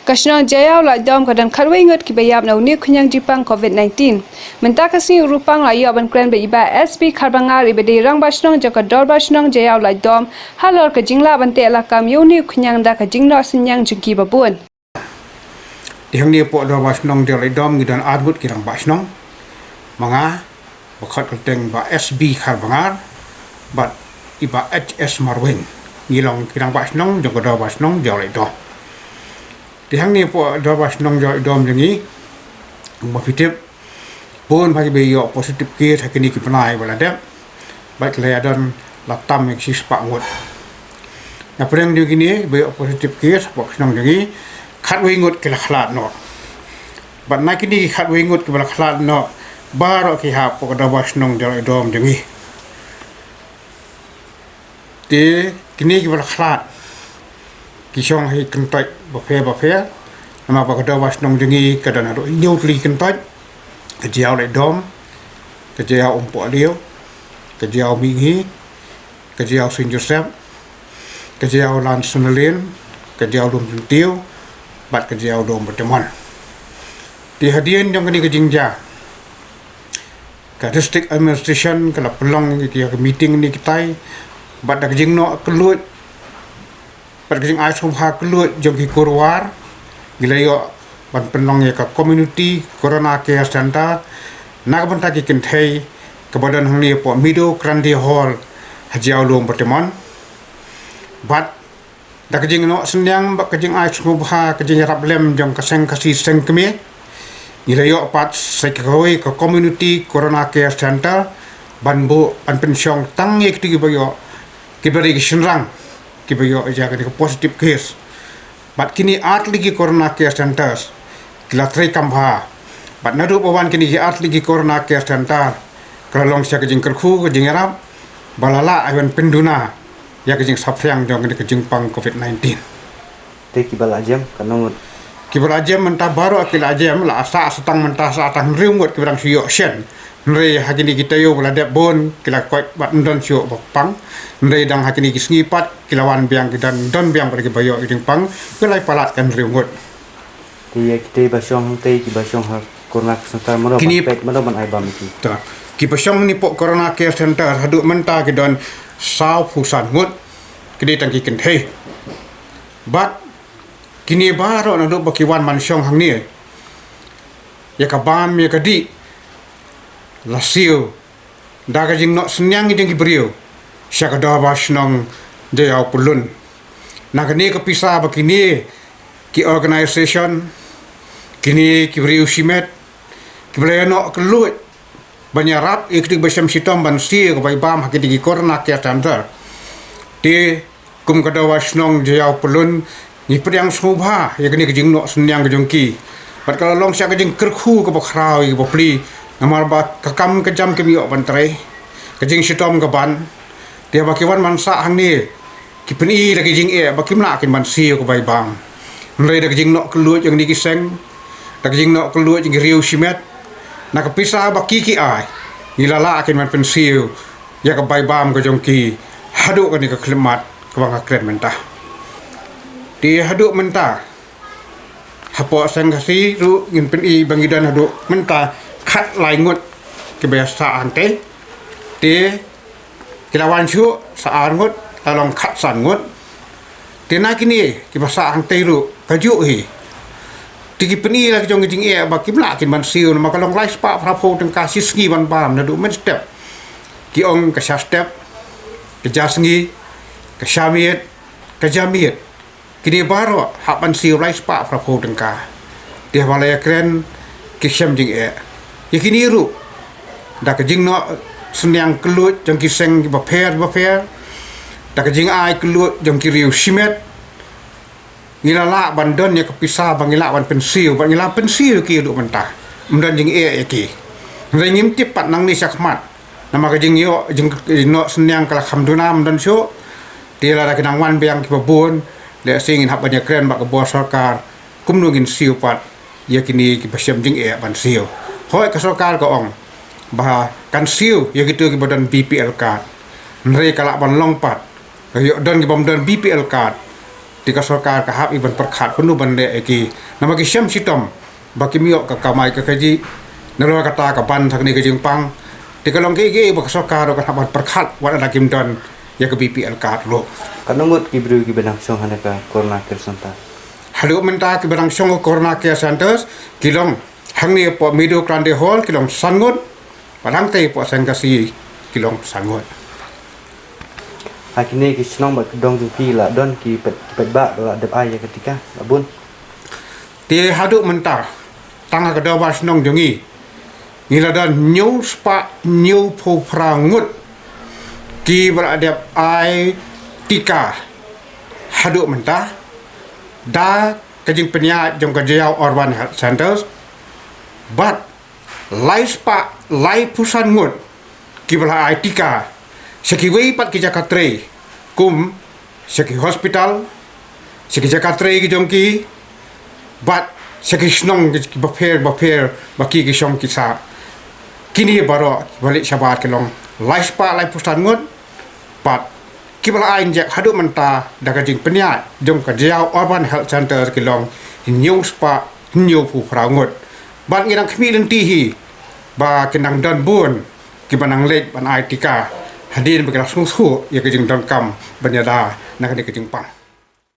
Kasno jaya la dom kadan kharwai ngot ki bayab na uni khunyang jipang COVID-19. Menta kasni urupang la yaban kren be iba SP kharbangar ibede rang basnong jaka dor basnong jaya la dom halor ka jingla bante la kam yuni khunyang da ka jingno sinyang jingki babun. Yang ni po dor basnong jaya la dom gidan adbut kirang basnong. Manga bakat uteng ba SB kharbangar bat iba HS marwing. Ngilong kirang basnong jaka dor basnong jaya la dom. Yang ni po dawas nong dom jengi mafitip pun bagi beyo positif ke hakini ki penai bala dep baik le adon latam yang sis pak ngut na preng di gini beyo positif ke pak nong jengi khat wingut ke khlat no bat na kini khat wingut ke bala khlat no baro ki ha po dawas nong dom jengi te kini ki bala khlat kisong hai kentai bafe nama ba kada was nong jengi kada na ro nyutli kentai kejiau le dom kejiau umpo liu kejiau mingi kejiau Saint Joseph kejiau lan sunelin kejiau dom tiu bat kejiau dom berteman di hadian yang kini kejingja ka district administration kala pelong ki meeting ni kitai bat da kejingno kelut pergi ai sumha kelut jom ki kurwar gilayo ban penong ya ka community corona care center nak ban ta ki kenthai ke badan hang ni po mido grande hall hajiau lom pertemuan bat da kejing no senyang ba kejing ai sumha kejing rap lem jom kaseng kasi seng keme gilayo pat sekoi ka community corona care center ban bu an pensiong tang ye ki bayo ki beri ki senrang kibayo jaga di positive case bat kini art lagi corona care centers kila tray kambha bat nadu bawan kini art lagi corona care center kalau sia kejing kerku kejing arab balala awan penduna ya kejing saphyang jong kejing pang COVID-19 te kibal ajam kanong kibal ajam mentah baru akil ajam la asa setang mentah satang riungut kibrang siyo shen nre hakini kita yo bala dep bon kila koi bat ndon sio pang nre dang hakini kisngi pat kilawan biang kidan don biang pergi bayo iding pang kelai palat kan riungut ti kita basyong te ki basyong har corona center maro pek maro ban ai bam ki ta ki basyong ni po corona care center hadu menta kidon sau fusan ngut kidi tang ki ken he bat kini baro na do bakiwan mansyong hang ni ya ka bam ya ka di lasio daga jing no senyang jing ki brio syaka da basnong jayau pulun nagani ka pisa bakini ki organization kini ki brio simet ki bleno kelut banyarap iktik basam sitom ban si ko bai bam hakiti ki corona care center ti kum ka da basnong jayau pulun ni priang subha ya kini jing no senyang jongki pat kalau long syaka jing kerkhu ko bakrau ki bopli namar ba kakam kejam kemiok bantrai kejing sitom ke ban dia bakiwan mansa hang ni kipeni lagi jing bakim nak kin man si ko bai bang mrei da kejing nok kelut yang ni kiseng da kejing nok kelut jing riu simet nak pisah baki ki ai ngilala kin man pensiu ya ka bai bam ko jongki haduk ni ka klemat ka bang kren mentah di haduk mentah hapo sang kasi ru ngin peni bangidan haduk mentah khat lai ngut kebiasaan te kilawan syu saan ngut talong khat san ngut tina kini kebiasaan te ru kaju hi tigi peni la jong jing ba kimla kin man siu ma kalong lai spa prapo teng kasih ski ban bam na du men step ki ong ka step ke jasngi ke syamiet ke jamiet kini baro hapan siu lai spa prapo teng ka dia balaya kren kisam jing yakini ru da kejing no senyang kelut jong kiseng baper da kejing ai kelut jong kiriu simet ngilala bandon ya kepisah bangila wan pensiu bangila pensiu ki du mentah mdan jing ki rengim tipat nang ni sakmat nama kejing yo jeng no senyang kala hamduna mdan syo dia la kenang wan biang ki babon le singin hab banyak kren bak bos sarkar kumnungin siu pat yakini ki basyam jing ban siu hoi ka sarkar ko ong bah kan siu ya gitu ki badan BPL card nre kala ban longpat yo don ki bom don BPL card tika sarkar kahap iban perkhat penu bande eki nama ki syam sitom baki miok ka kamai ka kaji nalo kata ka ban thak ni ka jingpang tika long ge bak sarkar ka haban perkhat wan ada kim don ya ke BPL card lo Kanungut ki bru ki benang song hanaka corona care center. halu menta ki barang song corona care centers kilong hangni po medio grande hall kilong sangot padang te po sangkasi kilong sangot Hakini ki senong bak dong tu pi la don ki pet ba la dep ai ketika abun. ti hadu menta tanga ka dawas nong jongi ngila dan new spa new po prangut ki beradab ai tika hadu menta da kajing penya jong kajau urban health centers but lai spa lai pusan ngut ki bala ai tika seki wei pat ki jakatre kum seki hospital seki jakatre ki jongki but seki snong ki baper baki ki shong ki sa kini baro balik sabat kelong lai spa lai pusan ngut pat ki bala ai jak hadu menta daga jing penya jong ka jiao urban health center kelong new spa new pu prangut bat ngirang khmi lenti hi ba kenang dan bun ki banang lek ban ai tika hadir bergerak sungsu ya kejeng dongkam banyada nak kejeng pang